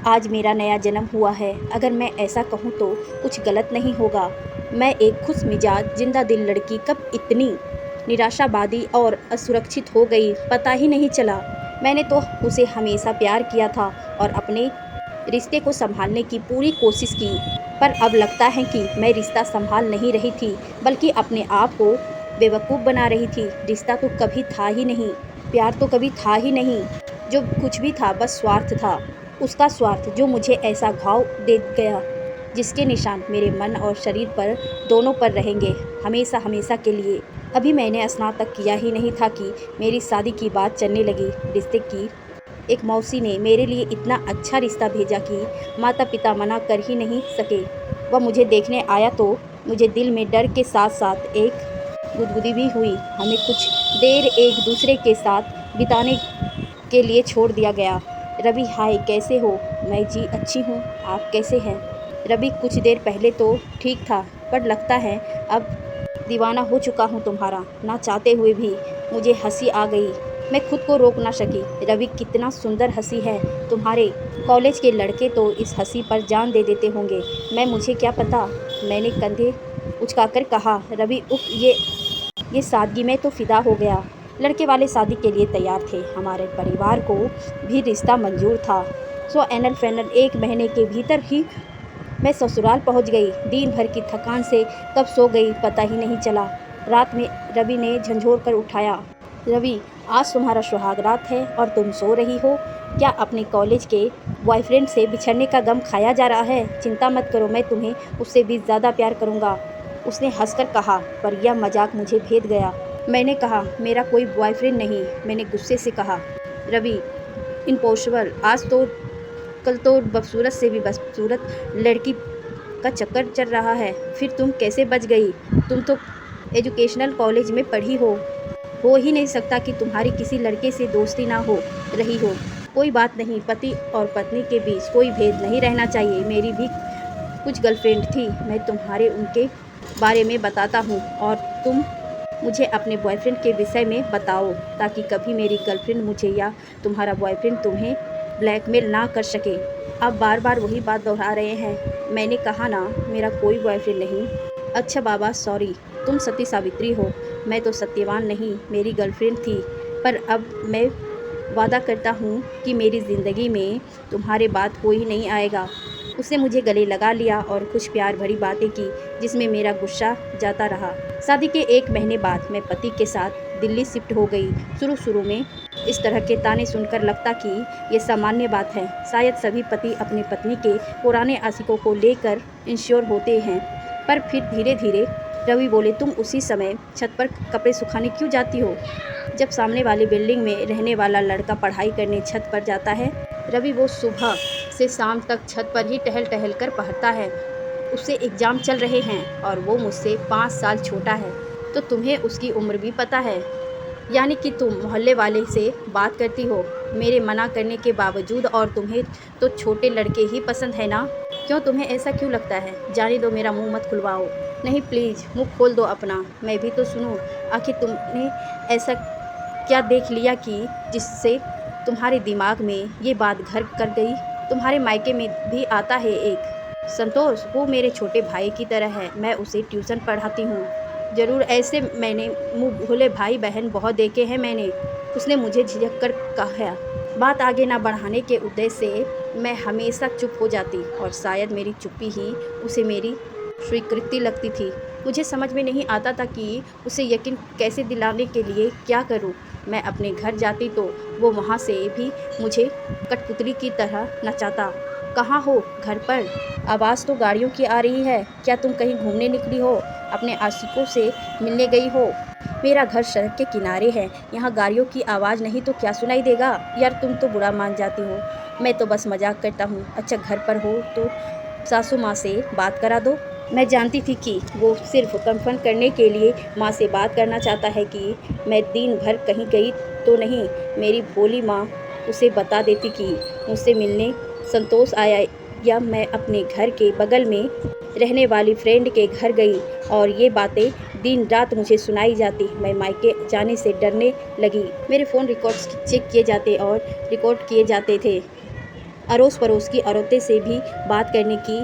आज मेरा नया जन्म हुआ है। अगर मैं ऐसा कहूँ तो कुछ गलत नहीं होगा। मैं एक खुश मिजाज जिंदा दिल लड़की कब इतनी निराशावादी और असुरक्षित हो गई पता ही नहीं चला। मैंने तो उसे हमेशा प्यार किया था और अपने रिश्ते को संभालने की पूरी कोशिश की, पर अब लगता है कि मैं रिश्ता संभाल नहीं रही थी बल्कि अपने आप को बेवकूफ़ बना रही थी। रिश्ता तो कभी था ही नहीं, प्यार तो कभी था ही नहीं। जो कुछ भी था बस स्वार्थ था। उसका स्वार्थ जो मुझे ऐसा घाव दे गया जिसके निशान मेरे मन और शरीर पर दोनों पर रहेंगे हमेशा हमेशा के लिए। अभी मैंने स्नातक किया ही नहीं था कि मेरी शादी की बात चलने लगी। रिश्ते की एक मौसी ने मेरे लिए इतना अच्छा रिश्ता भेजा कि माता पिता मना कर ही नहीं सके। वह मुझे देखने आया तो मुझे दिल में डर के साथ साथ एक गुदगुदी भी हुई। हमें कुछ देर एक दूसरे के साथ बिताने के लिए छोड़ दिया गया। रवि, हाय, कैसे हो? मैं जी अच्छी हूँ, आप कैसे हैं? रवि, कुछ देर पहले तो ठीक था पर लगता है अब दीवाना हो चुका हूँ तुम्हारा। ना चाहते हुए भी मुझे हंसी आ गई। मैं खुद को रोक ना सकी। रवि, कितना सुंदर हंसी है तुम्हारे। कॉलेज के लड़के तो इस हंसी पर जान दे देते होंगे। मुझे क्या पता, मैंने कंधे उचकाकर कहा। रवि, उफ, ये सादगी में तो फिदा हो गया। लड़के वाले शादी के लिए तैयार थे। हमारे परिवार को भी रिश्ता मंजूर था। सो एनल फैनल 1 महीने के भीतर ही मैं ससुराल पहुंच गई। दिन भर की थकान से कब सो गई पता ही नहीं चला। रात में रवि ने झंझोर कर उठाया। रवि, आज तुम्हारा सुहाग रात है और तुम सो रही हो। क्या अपने कॉलेज के बॉयफ्रेंड से बिछड़ने का गम खाया जा रहा है? चिंता मत करो, मैं तुम्हें उससे भी ज़्यादा प्यार करूँगा। उसने हंसकर कहा, पर यह मजाक मुझे भेद गया। मैंने कहा, मेरा कोई बॉयफ्रेंड नहीं। मैंने गुस्से से कहा। रवि, इम्पॉसिबल। आज तो कल तो बदसूरत से भी बदसूरत लड़की का चक्कर चल रहा है। फिर तुम कैसे बच गई? तुम तो एजुकेशनल कॉलेज में पढ़ी हो ही नहीं सकता कि तुम्हारी किसी लड़के से दोस्ती ना हो रही हो। कोई बात नहीं, पति और पत्नी के बीच कोई भेद नहीं रहना चाहिए। मेरी भी कुछ गर्लफ्रेंड थी, मैं तुम्हारे उनके बारे में बताता हूँ और तुम मुझे अपने बॉयफ्रेंड के विषय में बताओ ताकि कभी मेरी गर्लफ्रेंड मुझे या तुम्हारा बॉयफ्रेंड तुम्हें ब्लैकमेल ना कर सके। आप बार बार वही बात दोहरा रहे हैं। मैंने कहा ना, मेरा कोई बॉयफ्रेंड नहीं। अच्छा बाबा, सॉरी। तुम सती सावित्री हो, मैं तो सत्यवान नहीं। मेरी गर्लफ्रेंड थी, पर अब मैं वादा करता हूँ कि मेरी ज़िंदगी में तुम्हारे बाद कोई नहीं आएगा। उसने मुझे गले लगा लिया और कुछ प्यार भरी बातें की जिसमें मेरा गुस्सा जाता रहा। शादी के 1 महीने बाद मैं पति के साथ दिल्ली शिफ्ट हो गई। शुरू में इस तरह के ताने सुनकर लगता कि ये सामान्य बात है। शायद सभी पति अपनी पत्नी के पुराने आशिकों को लेकर इंश्योर होते हैं, पर फिर धीरे धीरे रवि बोले, तुम उसी समय छत पर कपड़े सुखाने क्यों जाती हो जब सामने वाली बिल्डिंग में रहने वाला लड़का पढ़ाई करने छत पर जाता है? रवि, वो सुबह से शाम तक छत पर ही टहल टहल कर पढ़ता है। उससे एग्ज़ाम चल रहे हैं और वो मुझसे 5 साल छोटा है। तो तुम्हें उसकी उम्र भी पता है। यानी कि तुम मोहल्ले वाले से बात करती हो मेरे मना करने के बावजूद, और तुम्हें तो छोटे लड़के ही पसंद है ना? क्यों, तुम्हें ऐसा क्यों लगता है? जाने दो, मेरा मुंह मत खुलवाओ। नहीं प्लीज़, मुंह खोल दो अपना, मैं भी तो सुनूं। आखिर तुमने ऐसा क्या देख लिया कि जिससे तुम्हारे दिमाग में ये बात घर कर गई? तुम्हारे मायके में भी आता है एक संतोष, वो मेरे छोटे भाई की तरह है। मैं उसे ट्यूशन पढ़ाती हूँ। ज़रूर, ऐसे मैंने मुँह भोले भाई बहन बहुत देखे हैं मैंने। उसने मुझे झिझक कर कहा। बात आगे ना बढ़ाने के उद्देश्य से मैं हमेशा चुप हो जाती और शायद मेरी चुप्पी ही उसे मेरी स्वीकृति लगती थी। मुझे समझ में नहीं आता था कि उसे यकीन कैसे दिलाने के लिए क्या करूं। मैं अपने घर जाती तो वो वहाँ से भी मुझे कठपुतली की तरह नचाता। कहाँ हो? घर पर? आवाज़ तो गाड़ियों की आ रही है। क्या तुम कहीं घूमने निकली हो? अपने आशिकों से मिलने गई हो? मेरा घर सड़क के किनारे है, यहाँ गाड़ियों की आवाज़ नहीं तो क्या सुनाई देगा? यार, तुम तो बुरा मान जाती हो। मैं तो बस मजाक करता हूँ। अच्छा, घर पर हो तो सासू माँ से बात करा दो। मैं जानती थी कि वो सिर्फ कंफर्म करने के लिए माँ से बात करना चाहता है कि मैं दिन भर कहीं गई तो नहीं। मेरी भोली माँ उसे बता देती कि मुझसे मिलने संतोष आया या मैं अपने घर के बगल में रहने वाली फ्रेंड के घर गई, और ये बातें दिन रात मुझे सुनाई जाती। मैं मायके जाने से डरने लगी। मेरे फ़ोन रिकॉर्ड्स चेक किए जाते और रिकॉर्ड किए जाते थे। अड़ोस पड़ोस की औरतें से भी बात करने की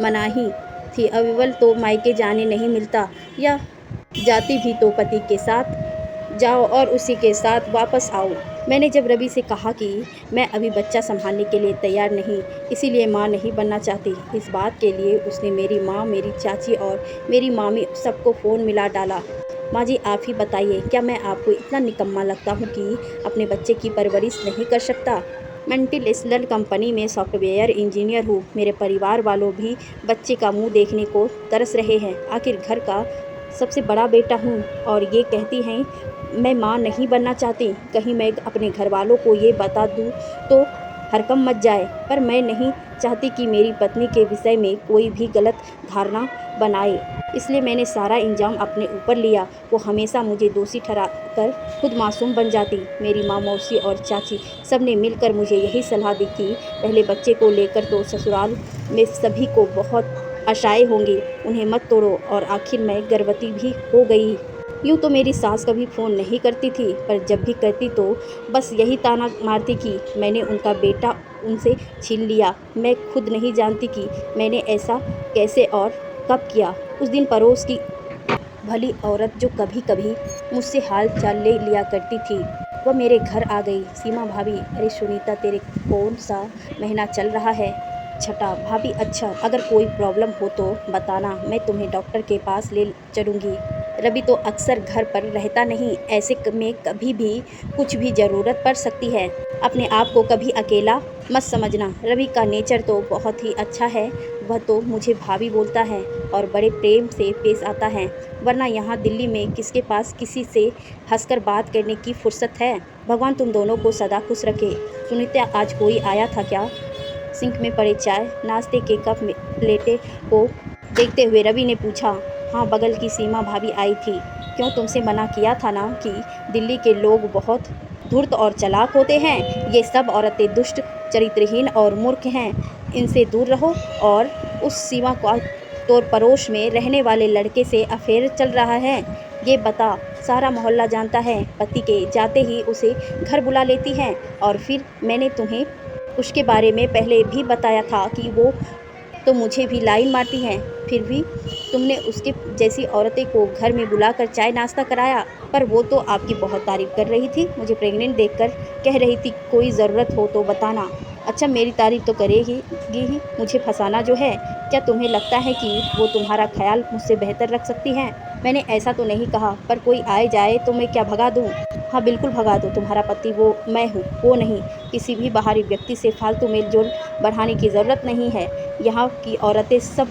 मनाही थी। अव्वल तो मायके जाने नहीं मिलता, या जाती भी तो पति के साथ जाओ और उसी के साथ वापस आओ। मैंने जब रवि से कहा कि मैं अभी बच्चा संभालने के लिए तैयार नहीं, इसीलिए माँ नहीं बनना चाहती, इस बात के लिए उसने मेरी माँ, मेरी चाची और मेरी मामी सबको फ़ोन मिला डाला। माँ जी, आप ही बताइए, क्या मैं आपको इतना निकम्मा लगता हूँ कि अपने बच्चे की परवरिश नहीं कर सकता? मल्टीनेशनल कंपनी में सॉफ्टवेयर इंजीनियर हूँ। मेरे परिवार वालों भी बच्चे का मुंह देखने को तरस रहे हैं। आखिर घर का सबसे बड़ा बेटा हूँ और ये कहती हैं मैं माँ नहीं बनना चाहती। कहीं मैं अपने घर वालों को ये बता दूँ तो हरकम मच जाए, पर मैं नहीं चाहती कि मेरी पत्नी के विषय में कोई भी गलत धारणा बनाए, इसलिए मैंने सारा इंजाम अपने ऊपर लिया। वो हमेशा मुझे दोषी ठहराकर खुद मासूम बन जाती। मेरी माँ, मौसी और चाची सब ने मिलकर मुझे यही सलाह दी कि पहले बच्चे को लेकर तो ससुराल में सभी को बहुत आशाएं होंगी, उन्हें मत तोड़ो। और आखिर मैं गर्भवती भी हो गई। यूँ तो मेरी सास कभी फ़ोन नहीं करती थी, पर जब भी करती तो बस यही ताना मारती कि मैंने उनका बेटा उनसे छीन लिया। मैं खुद नहीं जानती कि मैंने ऐसा कैसे और कब किया। उस दिन पड़ोस की भली औरत जो कभी कभी मुझसे हाल चाल ले लिया करती थी, वह मेरे घर आ गई। सीमा भाभी, अरे सुनीता, तेरे कौन सा महीना चल रहा है? छठा। भाभी, अच्छा, अगर कोई प्रॉब्लम हो तो बताना, मैं तुम्हें डॉक्टर के पास ले चलूँगी। रवि तो अक्सर घर पर रहता नहीं, ऐसे में कभी भी कुछ भी ज़रूरत पड़ सकती है। अपने आप को कभी अकेला मत समझना। रवि का नेचर तो बहुत ही अच्छा है, वह तो मुझे भाभी बोलता है और बड़े प्रेम से पेश आता है, वरना यहाँ दिल्ली में किसके पास किसी से हंसकर बात करने की फुर्सत है। भगवान तुम दोनों को सदा खुश रखे। सुनीता, आज कोई आया था क्या? सिंक में पड़े चाय, नाश्ते के कप में प्लेटें को देखते हुए रवि ने पूछा। हाँ, बगल की सीमा भाभी आई थी। क्यों, तुमसे मना किया था ना कि दिल्ली के लोग बहुत धूर्त और चालाक होते हैं, ये सब औरतें दुष्ट, चरित्रहीन और मूर्ख हैं, इनसे दूर रहो। और उस सीमा का तो पड़ोस में रहने वाले लड़के से अफेयर चल रहा है, ये बता, सारा मोहल्ला जानता है। पति के जाते ही उसे घर बुला लेती हैं, और फिर मैंने तुम्हें उसके बारे में पहले भी बताया था कि वो तो मुझे भी लाइन मारती हैं, फिर भी तुमने उसके जैसी औरतें को घर में बुलाकर चाय नाश्ता कराया। पर वो तो आपकी बहुत तारीफ कर रही थी, मुझे प्रेग्नेंट देखकर कह रही थी कोई ज़रूरत हो तो बताना। अच्छा, मेरी तारीफ तो करेगी ही, मुझे फंसाना जो है। क्या तुम्हें लगता है कि वो तुम्हारा ख्याल मुझसे बेहतर रख सकती हैं? मैंने ऐसा तो नहीं कहा, पर कोई आए जाए तो मैं क्या भगा दूँ? हाँ, बिल्कुल भगा दो। तुम्हारा पति वो मैं हूँ, वो नहीं। किसी भी बाहरी व्यक्ति से फालतू मेल जोल बढ़ाने की ज़रूरत नहीं है। यहाँ की औरतें सब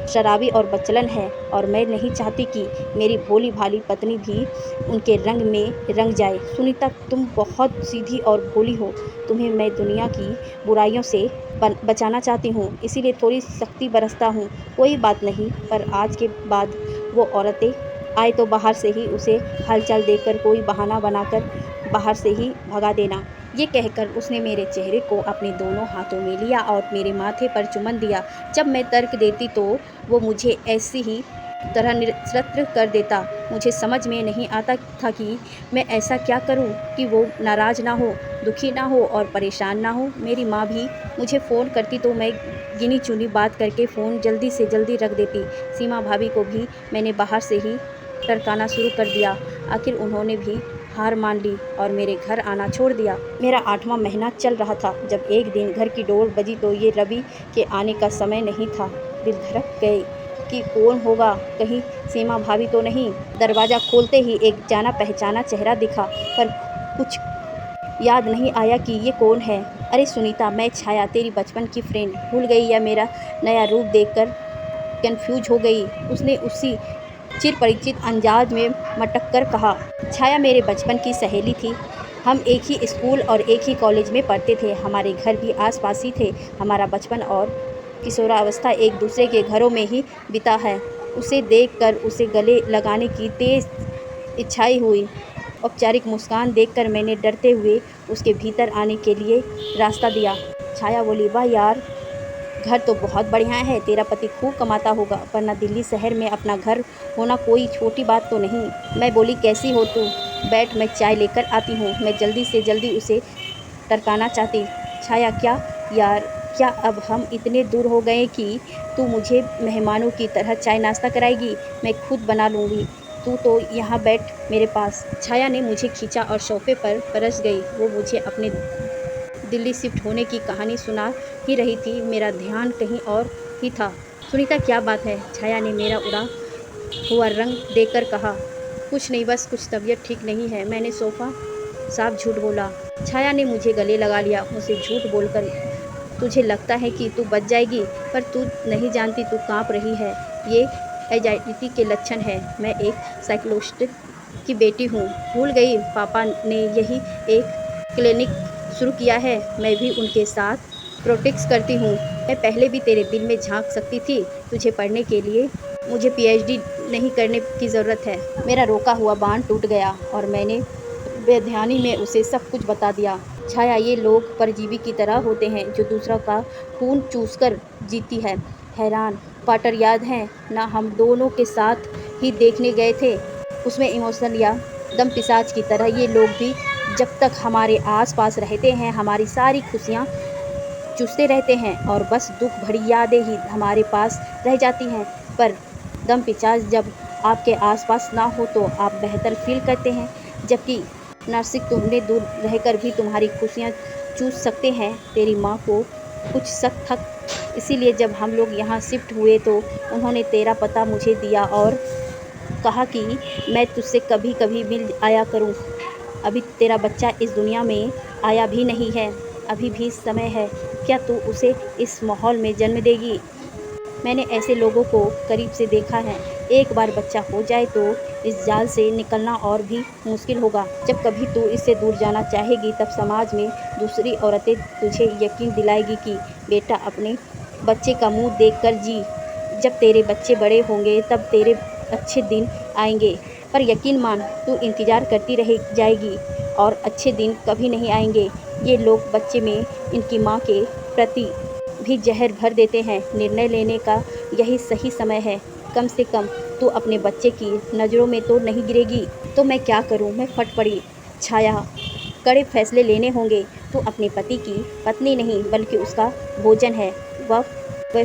शराबी और बचलन है, और मैं नहीं चाहती कि मेरी भोली भाली पत्नी भी उनके रंग में रंग जाए। सुनीता, तुम बहुत सीधी और भोली हो, तुम्हें मैं दुनिया की बुराइयों से बचाना चाहती हूँ, इसीलिए थोड़ी सख्ती बरसता हूँ। कोई बात नहीं, पर आज के बाद वो औरतें आए तो बाहर से ही उसे हालचाल देकर कोई बहाना बनाकर बाहर से ही भगा देना। ये कहकर उसने मेरे चेहरे को अपने दोनों हाथों में लिया और मेरे माथे पर चुम्बन दिया। जब मैं तर्क देती तो वो मुझे ऐसी ही तरह निरस्त्र कर देता। मुझे समझ में नहीं आता था कि मैं ऐसा क्या करूं कि वो नाराज़ ना हो, दुखी ना हो और परेशान ना हो। मेरी माँ भी मुझे फ़ोन करती तो मैं गिनी चुनी बात करके फ़ोन जल्दी से जल्दी रख देती। सीमा भाभी को भी मैंने बाहर से ही टरकाना शुरू कर दिया। आखिर उन्होंने भी हार मान ली और मेरे घर आना छोड़ दिया। मेरा 8वां महीना चल रहा था जब एक दिन घर की डोर बजी तो ये रवि के आने का समय नहीं था। दिल धड़क गए कि कौन होगा, कहीं सीमा भाभी तो नहीं। दरवाज़ा खोलते ही एक जाना पहचाना चेहरा दिखा, पर कुछ याद नहीं आया कि ये कौन है। अरे सुनीता, मैं छाया, तेरी बचपन की फ्रेंड। भूल गई या मेरा नया रूप देखकर कन्फ्यूज हो गई? उसने उसी चिर परिचित अंदाज में मटक कर कहा। छाया मेरे बचपन की सहेली थी। हम एक ही स्कूल और एक ही कॉलेज में पढ़ते थे। हमारे घर भी आसपास ही थे। हमारा बचपन और किशोरावस्था एक दूसरे के घरों में ही बीता है। उसे देखकर उसे गले लगाने की तेज़ इच्छाएं हुई। औपचारिक मुस्कान देखकर मैंने डरते हुए उसके भीतर आने के लिए रास्ता दिया। छाया बोली, वाह यार, घर तो बहुत बढ़िया है, तेरा पति खूब कमाता होगा, वरना दिल्ली शहर में अपना घर होना कोई छोटी बात तो नहीं। मैं बोली, कैसी हो तू? बैठ, मैं चाय लेकर आती हूँ। मैं जल्दी से जल्दी उसे टरकाना चाहती। छाया, क्या यार, क्या अब हम इतने दूर हो गए कि तू मुझे मेहमानों की तरह चाय नाश्ता कराएगी? मैं खुद बना लूँगी। तू तो यहाँ बैठ मेरे पास। छाया ने मुझे खींचा और सोफे पर परस गई। वो मुझे अपने दिल्ली शिफ्ट होने की कहानी सुना ही रही थी। मेरा ध्यान कहीं और ही था। सुनीता, क्या बात है? छाया ने मेरा उड़ा हुआ रंग देकर कहा। कुछ नहीं, बस कुछ तबीयत ठीक नहीं है। मैंने सोफा साफ झूठ बोला। छाया ने मुझे गले लगा लिया। मुझसे झूठ बोलकर तुझे लगता है कि तू बच जाएगी, पर तू नहीं जानती तू कांप रही है। ये एंजाइटी के लक्षण है। मैं एक साइकोलॉजिस्ट की बेटी हूँ। भूल गई पापा ने यही एक क्लिनिक शुरू किया है। मैं भी उनके साथ प्रोटेक्स करती हूँ। मैं पहले भी तेरे दिल में झांक सकती थी। तुझे पढ़ने के लिए मुझे पीएचडी नहीं करने की ज़रूरत है। मेरा रोका हुआ बाण टूट गया और मैंने बेध्यानी में उसे सब कुछ बता दिया। छाया, ये लोग परजीवी की तरह होते हैं जो दूसरों का खून चूसकर जीती है। हैरान क्वार्टर याद है ना, हम दोनों के साथ ही देखने गए थे। उसमें इमोशनल या दम पिशाच की तरह ये लोग भी जब तक हमारे आस पास रहते हैं हमारी सारी खुशियाँ चूसते रहते हैं और बस दुख भरी यादें ही हमारे पास रह जाती हैं। पर दम पिशाच जब आपके आसपास ना हो तो आप बेहतर फील करते हैं, जबकि नासिक तुमने दूर रहकर भी तुम्हारी खुशियाँ चूस सकते हैं। तेरी माँ को कुछ शक था, इसीलिए जब हम लोग यहाँ शिफ्ट हुए तो उन्होंने तेरा पता मुझे दिया और कहा कि मैं तुझसे कभी कभी मिल आया करूँ। अभी तेरा बच्चा इस दुनिया में आया भी नहीं है, अभी भी समय है। क्या तू उसे इस माहौल में जन्म देगी? मैंने ऐसे लोगों को करीब से देखा है। एक बार बच्चा हो जाए तो इस जाल से निकलना और भी मुश्किल होगा। जब कभी तू इससे दूर जाना चाहेगी तब समाज में दूसरी औरतें तुझे यकीन दिलाएगी कि बेटा अपने बच्चे का मुंह देखकर जी। जब तेरे बच्चे बड़े होंगे तब तेरे अच्छे दिन आएंगे। पर यकीन मान, तू इंतज़ार करती रह जाएगी और अच्छे दिन कभी नहीं आएंगे। ये लोग बच्चे में इनकी माँ के प्रति भी जहर भर देते हैं। निर्णय लेने का यही सही समय है। कम से कम तू अपने बच्चे की नज़रों में तो नहीं गिरेगी। तो मैं क्या करूं? मैं फट पड़ी। छाया, कड़े फैसले लेने होंगे। तू अपने पति की पत्नी नहीं बल्कि उसका भोजन है। वह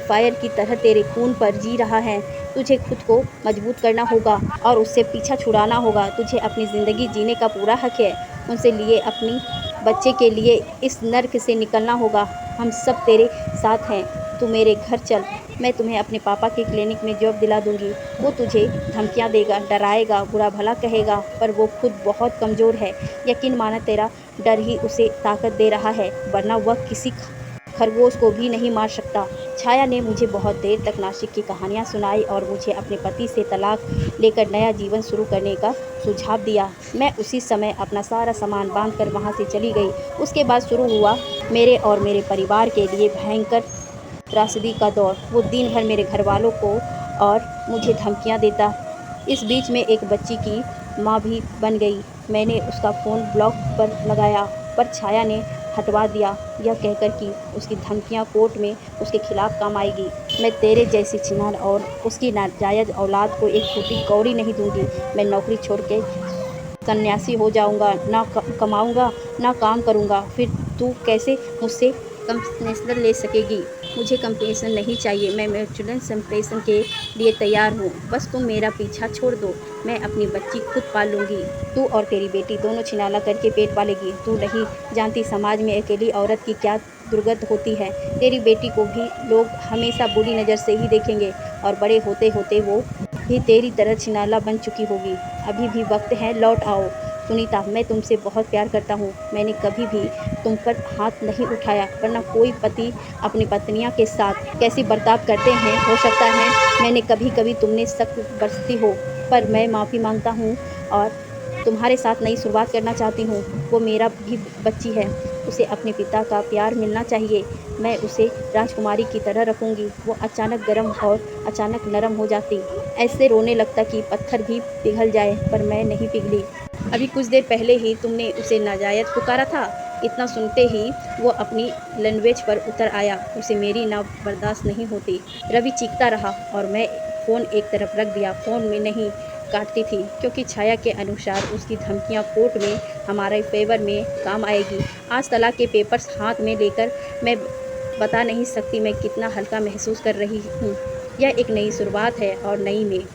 फायर की तरह तेरे खून पर जी रहा है। तुझे खुद को मजबूत करना होगा और उससे पीछा छुड़ाना होगा। तुझे अपनी ज़िंदगी जीने का पूरा हक है। उनसे लिए अपनी बच्चे के लिए इस नर्क से निकलना होगा। हम सब तेरे साथ हैं। तू मेरे घर चल, मैं तुम्हें अपने पापा के क्लिनिक में जॉब दिला दूंगी। वो तुझे धमकियां देगा, डराएगा, बुरा भला कहेगा, पर वो खुद बहुत कमज़ोर है। यकीन माना, तेरा डर ही उसे ताकत दे रहा है, वरना वह किसी खरगोश को भी नहीं मार सकता। छाया ने मुझे बहुत देर तक नासिक की कहानियाँ सुनाई और मुझे अपने पति से तलाक लेकर नया जीवन शुरू करने का सुझाव दिया। मैं उसी समय अपना सारा सामान बांध कर वहाँ से चली गई। उसके बाद शुरू हुआ मेरे और मेरे परिवार के लिए भयंकर त्रासदी का दौर। वो दिन भर मेरे घर वालों को और मुझे धमकियाँ देता। इस बीच में एक बच्ची की माँ भी बन गई। मैंने उसका फ़ोन ब्लॉक पर लगाया, पर छाया ने हटवा दिया, यह कहकर कि उसकी धमकियाँ कोर्ट में उसके खिलाफ काम आएगी। मैं तेरे जैसी छिनार और उसकी नाजायज़ औलाद को एक फूटी कौड़ी नहीं दूंगी। मैं नौकरी छोड़ के सन्यासी हो जाऊंगा, ना कमाऊंगा ना काम करूंगा। फिर तू कैसे मुझसे कंपनसेशन ले सकेगी? मुझे कंपनसेशन नहीं चाहिए। मैं म्यूचुअल संप्रेषण के लिए तैयार हूँ। बस तुम मेरा पीछा छोड़ दो। मैं अपनी बच्ची खुद पाल लूँगी। तू और तेरी बेटी दोनों छिनाला करके पेट पालेगी। तू नहीं जानती समाज में अकेली औरत की क्या दुर्गत होती है। तेरी बेटी को भी लोग हमेशा बुरी नज़र से ही देखेंगे और बड़े होते होते वो भी तेरी तरह छिनाला बन चुकी होगी। अभी भी वक्त है, लौट आओ। सुनीता, मैं तुमसे बहुत प्यार करता हूँ। मैंने कभी भी तुम पर हाथ नहीं उठाया, वरना कोई पति अपनी पत्नियाँ के साथ कैसी बर्ताव करते हैं। हो सकता है मैंने कभी कभी तुमने सख्त बरसती हो, पर मैं माफ़ी मांगता हूँ और तुम्हारे साथ नई शुरुआत करना चाहती हूँ। वो मेरा भी बच्ची है, उसे अपने पिता का प्यार मिलना चाहिए। मैं उसे राजकुमारी की तरह रखूँगी। वो अचानक गर्म और अचानक नरम हो जाती, ऐसे रोने लगता कि पत्थर भी पिघल जाए, पर मैं नहीं पिघली। अभी कुछ देर पहले ही तुमने उसे नाजायज़ पुकारा था। इतना सुनते ही वो अपनी लैंग्वेज पर उतर आया। उसे मेरी ना बर्दाश्त नहीं होती। रवि चीखता रहा और मैं फ़ोन एक तरफ रख दिया। फ़ोन में नहीं काटती थी, क्योंकि छाया के अनुसार उसकी धमकियां कोर्ट में हमारे फेवर में काम आएगी। आज तलाक के पेपर्स हाथ में लेकर मैं बता नहीं सकती मैं कितना हल्का महसूस कर रही हूँ। यह एक नई शुरुआत है और नई में